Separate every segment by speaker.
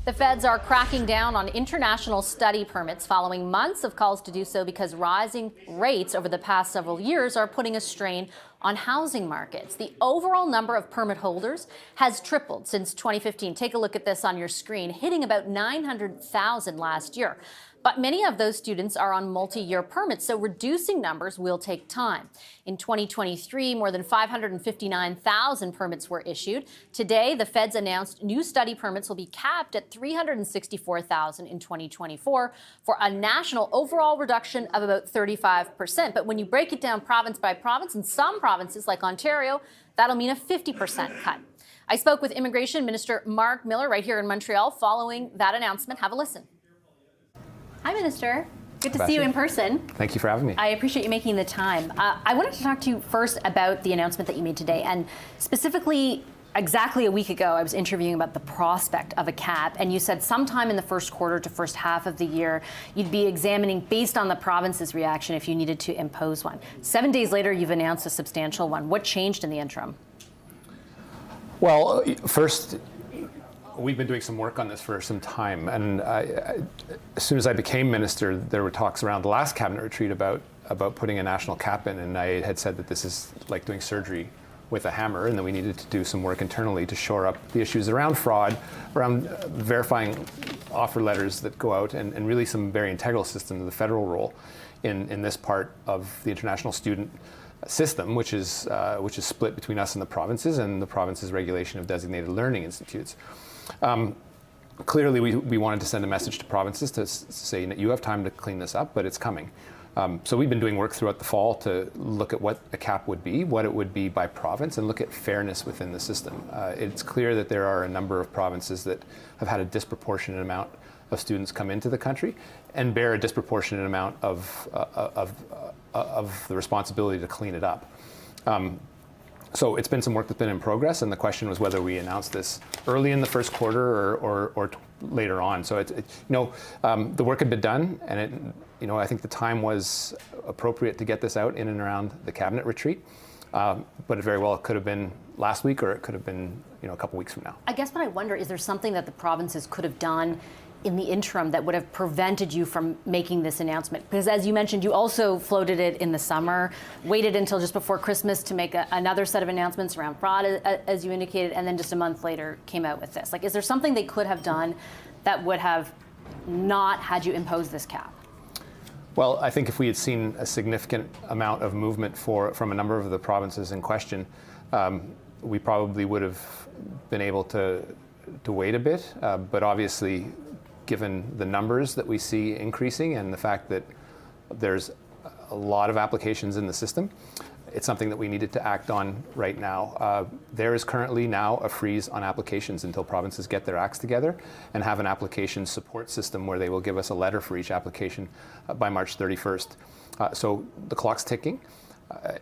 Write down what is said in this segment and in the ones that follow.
Speaker 1: The feds are cracking down on international study permits following months of calls to do so because rising rates over the past several years are putting a strain on housing markets. The overall number of permit holders has tripled since 2015. Take a look at this on your screen, hitting about 900,000 last year. But many of those students are on multi-year permits, so reducing numbers will take time. In 2023, more than 559,000 permits were issued. Today, the feds announced new study permits will be capped at 364,000 in 2024 for a national overall reduction of about 35%. But when you break it down province by province, in some provinces like Ontario, that'll mean a 50% cut. I spoke with Immigration Minister Marc Miller right here in Montreal following that announcement. Have a listen. Hi, Minister. Good to see you in person.
Speaker 2: Thank you for having me.
Speaker 1: I appreciate you making the time. I wanted to talk to you first about the announcement that you made today, and specifically, exactly a week ago, I was interviewing about the prospect of a cap, and you said sometime in the first quarter to first half of the year, you'd be examining based on the province's reaction if you needed to impose one. 7 days later, you've announced a substantial one. What changed in the interim?
Speaker 2: Well, first, we've been doing some work on this for some time, and as soon as I became minister, there were talks around the last cabinet retreat about putting a national cap in, and I had said that this is like doing surgery with a hammer, and that we needed to do some work internally to shore up the issues around fraud, around verifying offer letters that go out, and really some very integral system to the federal role in this part of the international student system, which is split between us and the province's regulation of designated learning institutes. Clearly, we wanted to send a message to provinces to say that you have time to clean this up, but it's coming. So we've been doing work throughout the fall to look at what a cap would be, what it would be by province, and look at fairness within the system. It's clear that there are a number of provinces that have had a disproportionate amount of students come into the country and bear a disproportionate amount of the responsibility to clean it up. So it's been some work that's been in progress, and the question was whether we announce this early in the first quarter or later on. So the work had been done, and I think the time was appropriate to get this out in and around the cabinet retreat. But it very well could have been last week, or it could have been a couple weeks from now.
Speaker 1: I guess what I wonder is there something that the provinces could have done in the interim that would have prevented you from making this announcement? Because as you mentioned, you also floated it in the summer, waited until just before Christmas to make another set of announcements around fraud, as you indicated, and then just a month later came out with this. Like, is there something they could have done that would have not had you impose this cap?
Speaker 2: Well, I think if we had seen a significant amount of movement from a number of the provinces in question, we probably would have been able to wait a bit. But obviously, given the numbers that we see increasing and the fact that there's a lot of applications in the system, it's something that we needed to act on right now. There is currently now a freeze on applications until provinces get their acts together and have an application support system where they will give us a letter for each application by March 31st. So the clock's ticking.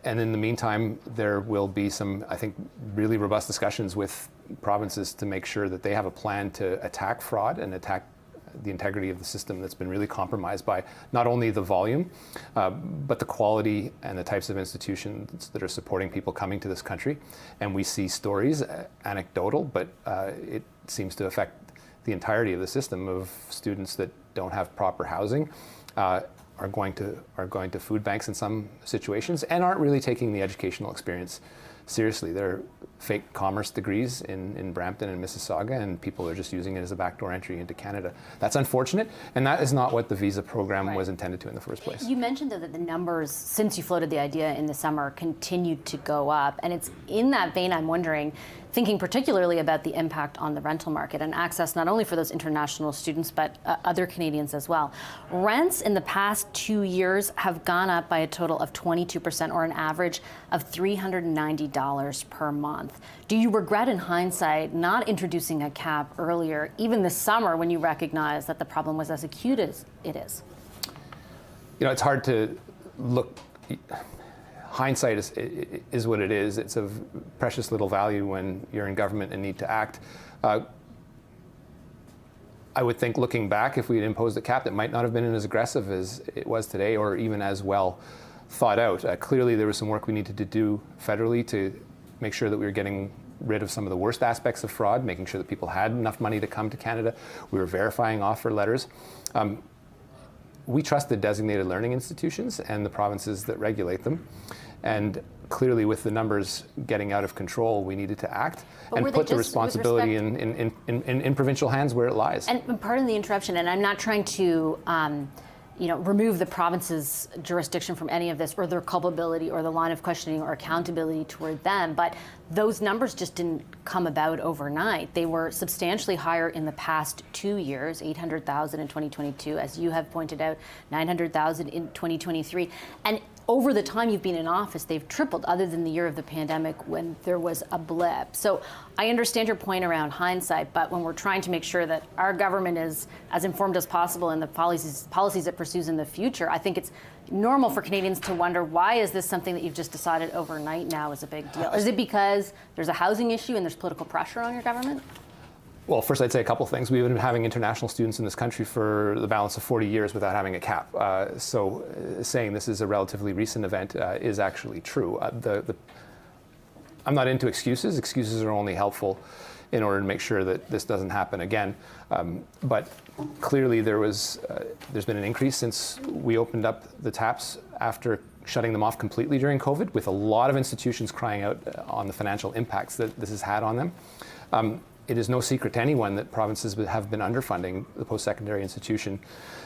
Speaker 2: And in the meantime, there will be some, I think, really robust discussions with provinces to make sure that they have a plan to attack fraud and attack the integrity of the system that's been really compromised by not only the volume, but the quality and the types of institutions that are supporting people coming to this country. And we see stories, anecdotal, but it seems to affect the entirety of the system of students that don't have proper housing, are going to food banks in some situations, and aren't really taking the educational experience seriously. They're fake commerce degrees in Brampton and Mississauga, and people are just using it as a backdoor entry into Canada. That's unfortunate, and that is not what the visa program was intended to in the first place.
Speaker 1: You mentioned, though, that the numbers, since you floated the idea in the summer, continued to go up. And it's in that vein I'm wondering, thinking particularly about the impact on the rental market and access not only for those international students, but other Canadians as well. Rents in the past 2 years have gone up by a total of 22%, or an average of $390 per month. Do you regret, in hindsight, not introducing a cap earlier, even this summer, when you recognized that the problem was as acute as it is?
Speaker 2: It's hard to look. Hindsight is what it is. It's of precious little value when you're in government and need to act. I would think, looking back, if we had imposed a cap, that might not have been as aggressive as it was today, or even as well thought out. Clearly, there was some work we needed to do federally to make sure that we were getting rid of some of the worst aspects of fraud, making sure that people had enough money to come to Canada. We were verifying offer letters. We trust the designated learning institutions and the provinces that regulate them. And clearly, with the numbers getting out of control, we needed to act and put the responsibility in provincial hands where it lies.
Speaker 1: And pardon the interruption, and I'm not trying to remove the province's jurisdiction from any of this, or their culpability, or the line of questioning or accountability toward them, but those numbers just didn't come about overnight. They were substantially higher in the past 2 years, 800,000 in 2022, as you have pointed out, 900,000 in 2023. And over the time you've been in office, they've tripled, other than the year of the pandemic when there was a blip. So I understand your point around hindsight, but when we're trying to make sure that our government is as informed as possible in the policies it pursues in the future, I think it's normal for Canadians to wonder, why is this something that you've just decided overnight now is a big deal? Is it because there's a housing issue and there's political pressure on your government?
Speaker 2: Well, first I'd say a couple things. We've been having international students in this country for the balance of 40 years without having a cap. So saying this is a relatively recent event is actually true. I'm not into excuses. Excuses are only helpful in order to make sure that this doesn't happen again. But clearly there's been an increase since we opened up the taps after shutting them off completely during COVID, with a lot of institutions crying out on the financial impacts that this has had on them. It is no secret to anyone that provinces have been underfunding the post-secondary institution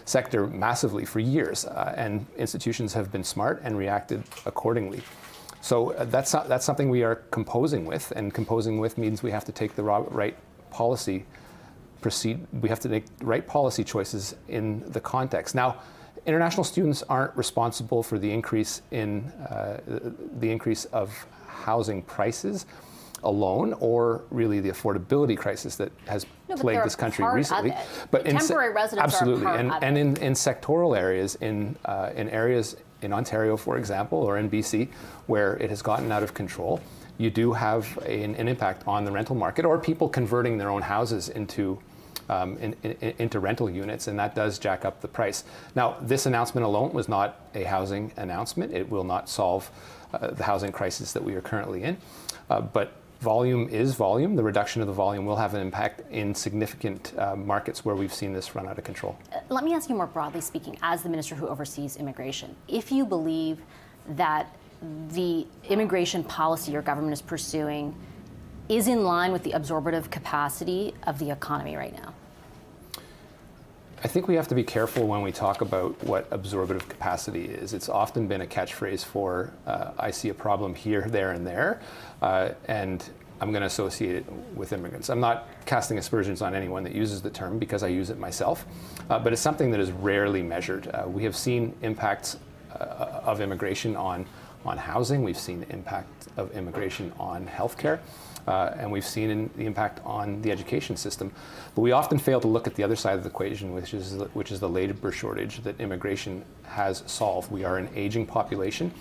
Speaker 2: sector massively for years, and institutions have been smart and reacted accordingly. So that's something we are composing with, and composing with means we have to take the right policy we have to make right policy choices in the context. Now, international students aren't responsible for the increase of housing prices alone, or really the affordability crisis that has plagued this country recently.
Speaker 1: But temporary residents
Speaker 2: absolutely,
Speaker 1: are a part of
Speaker 2: and
Speaker 1: it.
Speaker 2: in sectoral areas, in areas in Ontario, for example, or in BC, where it has gotten out of control, you do have an impact on the rental market, or people converting their own houses into rental units, and that does jack up the price. Now, this announcement alone was not a housing announcement. It will not solve the housing crisis that we are currently in, but volume is volume. The reduction of the volume will have an impact in significant markets where we've seen this run out of control.
Speaker 1: Let me ask you more broadly speaking, as the minister who oversees immigration, if you believe that the immigration policy your government is pursuing is in line with the absorptive capacity of the economy right now?
Speaker 2: I think we have to be careful when we talk about what absorptive capacity is. It's often been a catchphrase for I see a problem here, there, and there, and I'm going to associate it with immigrants. I'm not casting aspersions on anyone that uses the term, because I use it myself, but it's something that is rarely measured. We have seen impacts of immigration on housing. We've seen the impact of immigration on healthcare. And we've seen the impact on the education system. But we often fail to look at the other side of the equation, which is the labor shortage that immigration has solved. We are an aging population.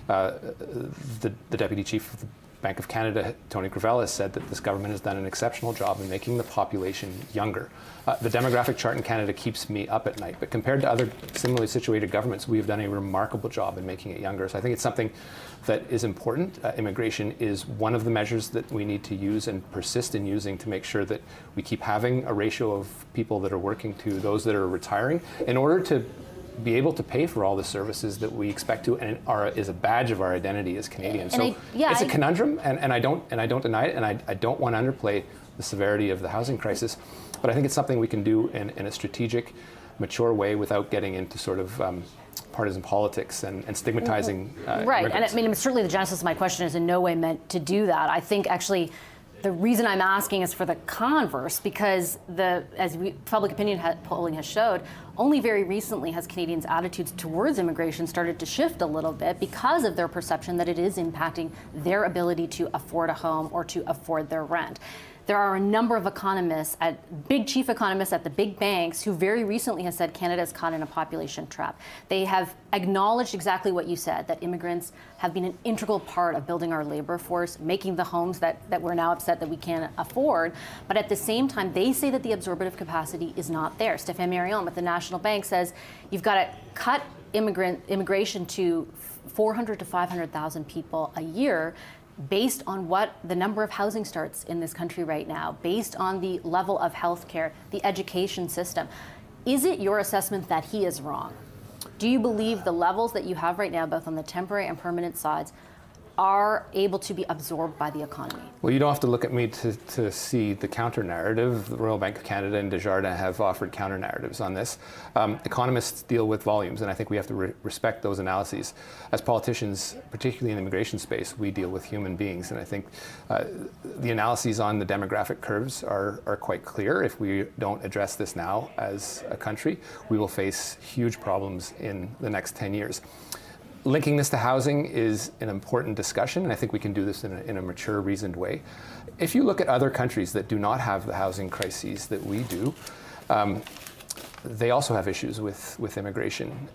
Speaker 2: The Deputy Chief of the Bank of Canada, Tony Gravel, has said that this government has done an exceptional job in making the population younger. The demographic chart in Canada keeps me up at night, but compared to other similarly situated governments, we have done a remarkable job in making it younger. So I think it's something that is important. Immigration is one of the measures that we need to use and persist in using to make sure that we keep having a ratio of people that are working to those that are retiring, in order to be able to pay for all the services that we expect to, and is a badge of our identity as Canadians. It's a conundrum, and I don't deny it, and I don't want to underplay the severity of the housing crisis, but I think it's something we can do in a strategic, mature way without getting into sort of partisan politics and stigmatizing
Speaker 1: right,
Speaker 2: immigrants.
Speaker 1: And I mean, certainly the genesis of my question is in no way meant to do that. I think actually the reason I'm asking is for the converse, because public opinion polling has showed, only very recently has Canadians' attitudes towards immigration started to shift a little bit because of their perception that it is impacting their ability to afford a home or to afford their rent. There are a number of economists, chief economists at the big banks, who very recently have said Canada is caught in a population trap. They have acknowledged exactly what you said, that immigrants have been an integral part of building our labor force, making the homes that we're now upset that we can't afford. But at the same time, they say that the absorptive capacity is not there. Stéphane Marion with the National Bank says you've got to cut immigration to 400 to 500,000 people a year based on what the number of housing starts in this country right now, based on the level of healthcare, the education system. Is it your assessment that he is wrong? Do you believe the levels that you have right now, both on the temporary and permanent sides, are able to be absorbed by the economy?
Speaker 2: Well, you don't have to look at me to see the counter-narrative. The Royal Bank of Canada and Desjardins have offered counter-narratives on this. Economists deal with volumes, and I think we have to respect those analyses. As politicians, particularly in the immigration space, we deal with human beings, and I think the analyses on the demographic curves are quite clear. If we don't address this now as a country, we will face huge problems in the next 10 years. Linking this to housing is an important discussion, and I think we can do this in a mature, reasoned way. If you look at other countries that do not have the housing crises that we do, they also have issues with immigration.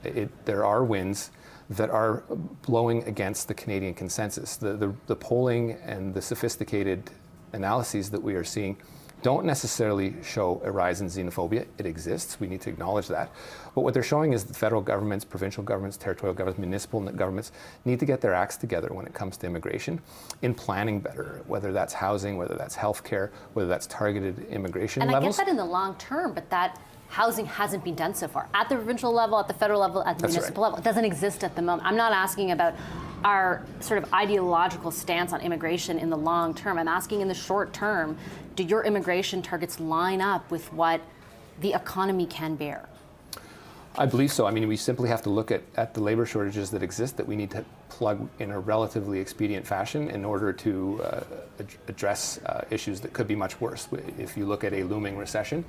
Speaker 2: There are winds that are blowing against the Canadian consensus. The polling and the sophisticated analyses that we are seeing don't necessarily show a rise in xenophobia. It exists. We need to acknowledge that. But what they're showing is that federal governments, provincial governments, territorial governments, municipal governments need to get their acts together when it comes to immigration in planning better, whether that's housing, whether that's healthcare, whether that's targeted immigration levels.
Speaker 1: And I get that in the long term, but that housing hasn't been done so far. At the provincial level, at the federal level, at the municipal level. It doesn't exist at the moment. I'm not asking about our sort of ideological stance on immigration in the long term. I'm asking in the short term, do your immigration targets line up with what the economy can bear?
Speaker 2: I believe so. I mean, we simply have to look at the labor shortages that exist that we need to plug in a relatively expedient fashion in order to address issues that could be much worse. If you look at a looming recession,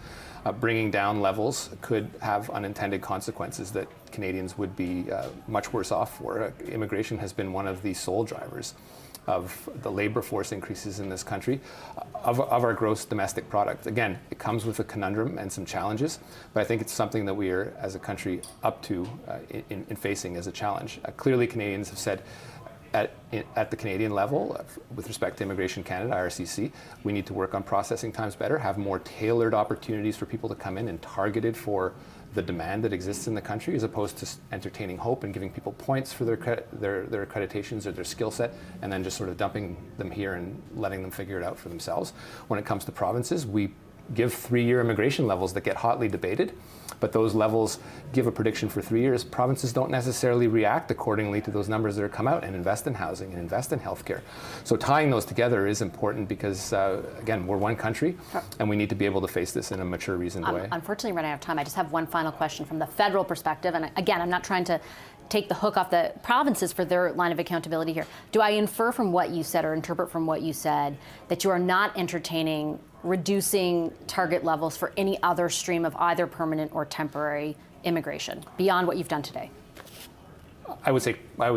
Speaker 2: bringing down levels could have unintended consequences that Canadians would be much worse off for. Immigration has been one of the sole drivers of the labor force increases in this country, of our gross domestic product. Again, it comes with a conundrum and some challenges, but I think it's something that we are, as a country, up to in facing as a challenge. Clearly, Canadians have said at the Canadian level, with respect to Immigration Canada, IRCC, we need to work on processing times better, have more tailored opportunities for people to come in and targeted for the demand that exists in the country, as opposed to entertaining hope and giving people points for their accreditations or their skill set, and then just sort of dumping them here and letting them figure it out for themselves. When it comes to provinces, we give 3-year immigration levels that get hotly debated, but those levels give a prediction for 3 years. Provinces don't necessarily react accordingly to those numbers that are come out and invest in housing and invest in healthcare. So tying those together is important because, again, we're one country and we need to be able to face this in a mature, reasoned way.
Speaker 1: Unfortunately, running out of time, I just have one final question from the federal perspective. And again, I'm not trying to take the hook off the provinces for their line of accountability here. Do I infer from what you said or interpret from what you said that you are not entertaining reducing target levels for any other stream of either permanent or temporary immigration beyond what you've done today?
Speaker 2: I would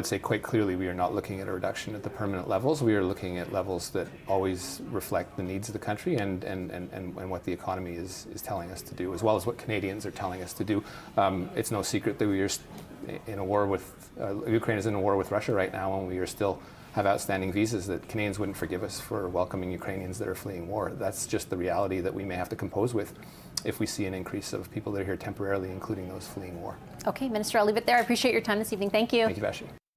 Speaker 2: say quite clearly we are not looking at a reduction at the permanent levels. We are looking at levels that always reflect the needs of the country and what the economy is telling us to do, as well as what Canadians are telling us to do. It's no secret that we are in a war with Ukraine is in a war with Russia right now, and we are still have outstanding visas that Canadians wouldn't forgive us for welcoming Ukrainians that are fleeing war. That's just the reality that we may have to compose with if we see an increase of people that are here temporarily, including those fleeing war.
Speaker 1: Okay, Minister, I'll leave it there. I appreciate your time this evening. Thank you.
Speaker 2: Thank you, Vashi.